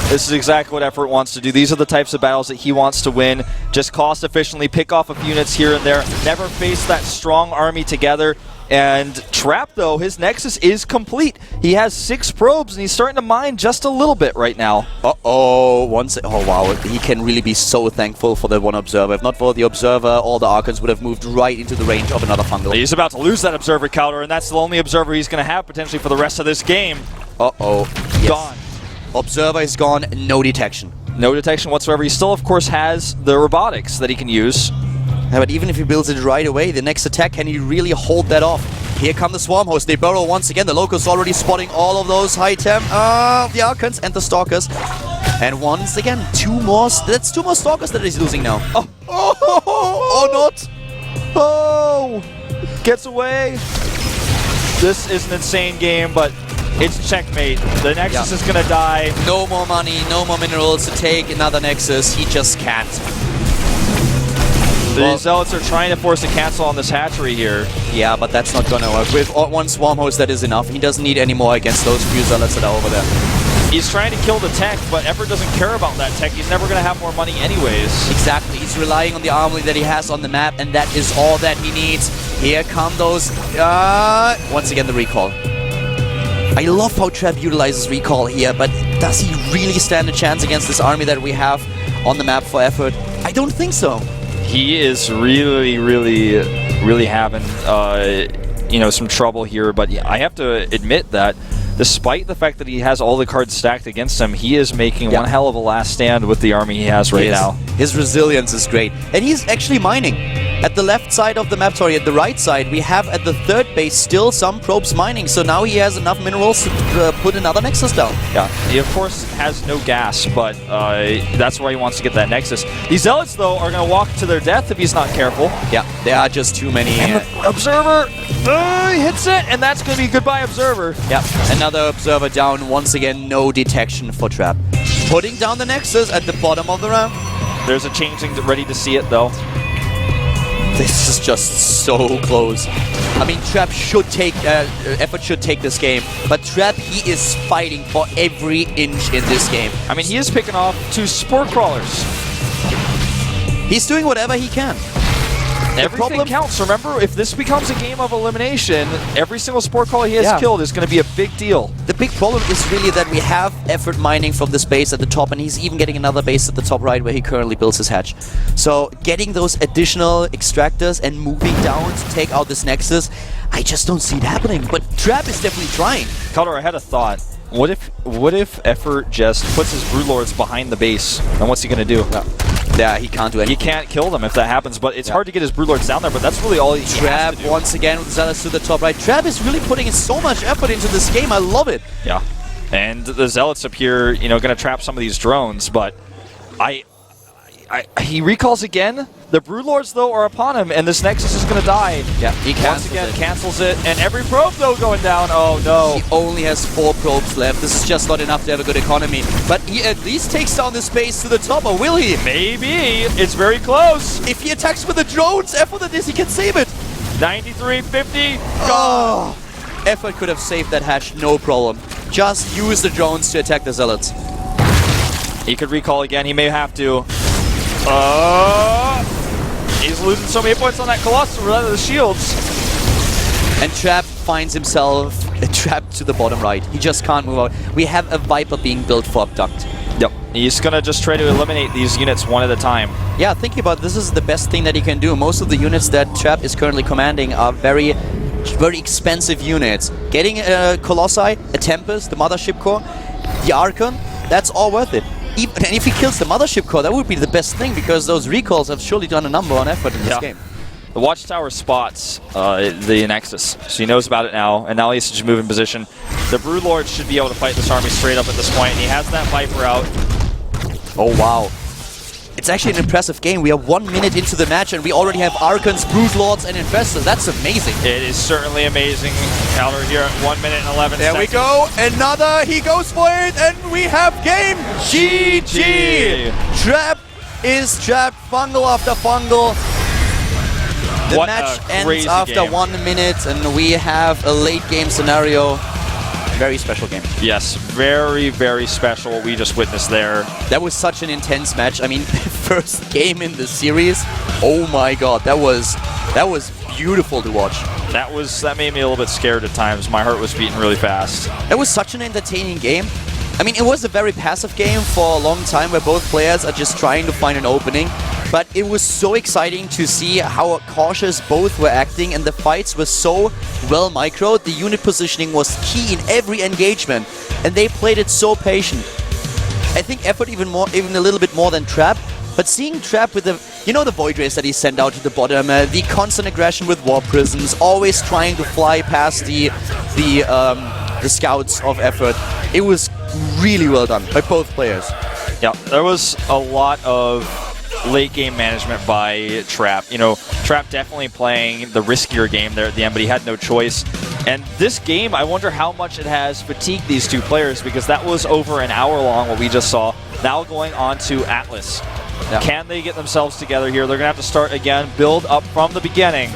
This is exactly what Effort wants to do. These are the types of battles that he wants to win. Just cost efficiently, pick off a few units here and there, never face that strong army together. And Trap, though, his Nexus is complete. He has 6 probes, and he's starting to mine just a little bit right now. Oh wow, he can really be so thankful for the one Observer. If not for the Observer, all the Archons would have moved right into the range of another fungal. He's about to lose that Observer counter, and that's the only Observer he's going to have potentially for the rest of this game. Yes. Gone. Observer is gone, no detection. No detection whatsoever. He still, of course, has the robotics that he can use. Yeah, but even if he builds it right away, the next attack, can he really hold that off? Here come the Swarm Hosts. They burrow once again. The Locusts already spotting all of those high temp, the Archons and the Stalkers. And once again, 2 more. That's 2 more Stalkers that he's losing now. Oh, not. Oh! Gets away. This is an insane game, but it's checkmate. The Nexus is going to die. No more money, no more minerals to take another Nexus. He just can't. The Zealots are trying to force a cancel on this hatchery here. Yeah, but that's not gonna work. With 1 Swarm Host, that is enough. He doesn't need any more against those few Zealots that are over there. He's trying to kill the tech, but Effort doesn't care about that tech. He's never going to have more money anyways. Exactly. He's relying on the armory that he has on the map, and that is all that he needs. Here come those... once again, the recall. I love how Trap utilizes recall here, but does he really stand a chance against this army that we have on the map for Effort? I don't think so. He is really having you know, some trouble here, but I have to admit that despite the fact that he has all the cards stacked against him, he is making one hell of a last stand with the army he has right now. His resilience is great, and he's actually mining. At the left side of the map, sorry, at the right side, we have at the third base still some probes mining, so now he has enough minerals to put another Nexus down. Yeah, he of course has no gas, but that's why he wants to get that Nexus. These Zealots, though, are going to walk to their death if he's not careful. Yeah, there are just too many. Observer! He hits it, and that's going to be goodbye, Observer. Yeah, another Observer down. Once again, no detection for Trap. Putting down the Nexus at the bottom of the round. There's a changeling ready to see it, though. This is just so close. I mean, Trap should take, Effort should take this game, but Trap, he is fighting for every inch in this game. I mean, he is picking off 2 spore crawlers. He's doing whatever he can. Everything counts. Remember, if this becomes a game of elimination, every single spore crawler he has killed is going to be a big deal. The big problem is really that we have Effort mining from this base at the top, and he's even getting another base at the top right where he currently builds his hatch. So getting those additional extractors and moving down to take out this Nexus, I just don't see it happening. But Trap is definitely trying. Color, I had a thought. What if Effort just puts his Broodlords behind the base? And what's he going to do? Yeah, he can't do anything. He can't kill them if that happens, but it's hard to get his Broodlords down there, but that's really all he Trap has to do. once again with Zealots to the top right. Trap is really putting in so much effort into this game. I love it. Yeah. And the Zealots up here, you know, going to trap some of these drones, but he recalls again. The Broodlords, though, are upon him, and this Nexus is going to die. Yeah, he cancels it, and every probe, though, going down. Oh, no. He only has 4 probes left. This is just not enough to have a good economy. But he at least takes down this base to the top, or will he? Maybe. It's very close. If he attacks with the drones, Effort at this, he can save it. 93-50. Oh. Effort could have saved that hatch, no problem. Just use the drones to attack the Zealots. He could recall again. He may have to. He's losing so many points on that Colossus rather than the shields. And Trap finds himself trapped to the bottom right. He just can't move out. We have a Viper being built for Abduct. Yep. He's going to just try to eliminate these units one at a time. Yeah, thinking about this is the best thing that he can do. Most of the units that Trap is currently commanding are very expensive units. Getting a Colossi, a Tempest, the Mothership Core, the Archon, that's all worth it. And if he kills the Mothership Core, that would be the best thing, because those recalls have surely done a number on Effort in this game. The Watchtower spots the Nexus, so he knows about it now, and now he has to move in position. The Broodlord should be able to fight this army straight up at this point, and he has that Viper out. Oh, wow. It's actually an impressive game. We are 1 minute into the match, and we already have Archons, Broodlords, and Infestors. That's amazing. It is certainly amazing. Counter here at 1 minute and 11 there seconds. We go. Another. He goes for it, and we have game. GG. Trap is trapped. Fungal after fungal. The match ends after 1 minute, and we have a late game scenario. Very special game. Yes, very, very special what we just witnessed there. That was such an intense match. I mean, first game in the series. Oh my god, that was beautiful to watch. That made me a little bit scared at times. My heart was beating really fast. It was such an entertaining game. I mean, it was a very passive game for a long time where both players are just trying to find an opening. But it was so exciting to see how cautious both were acting, and the fights were so well microed. The unit positioning was key in every engagement, and they played it so patient. I think Effort even a little bit more than Trap. But seeing Trap with the, the Void Rays that he sent out to the bottom, the constant aggression with Warp Prisms, always trying to fly past the scouts of Effort, it was really well done by both players. Yeah, there was a lot of late game management by Trap. Trap definitely playing the riskier game there at the end, but he had no choice. And this game, I wonder how much it has fatigued these two players, because that was over an hour long, what we just saw. Now going on to Atlas. Yeah. Can they get themselves together here? They're going to have to start again, build up from the beginning.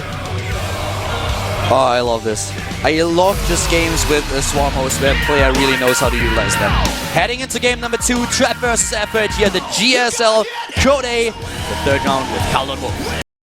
Oh, I love this. I love just games with a Swarm host where a player really knows how to utilize them. Heading into game number 2, Trap vs Effort here, the GSL Code A, the third round with Kaldon Wolf.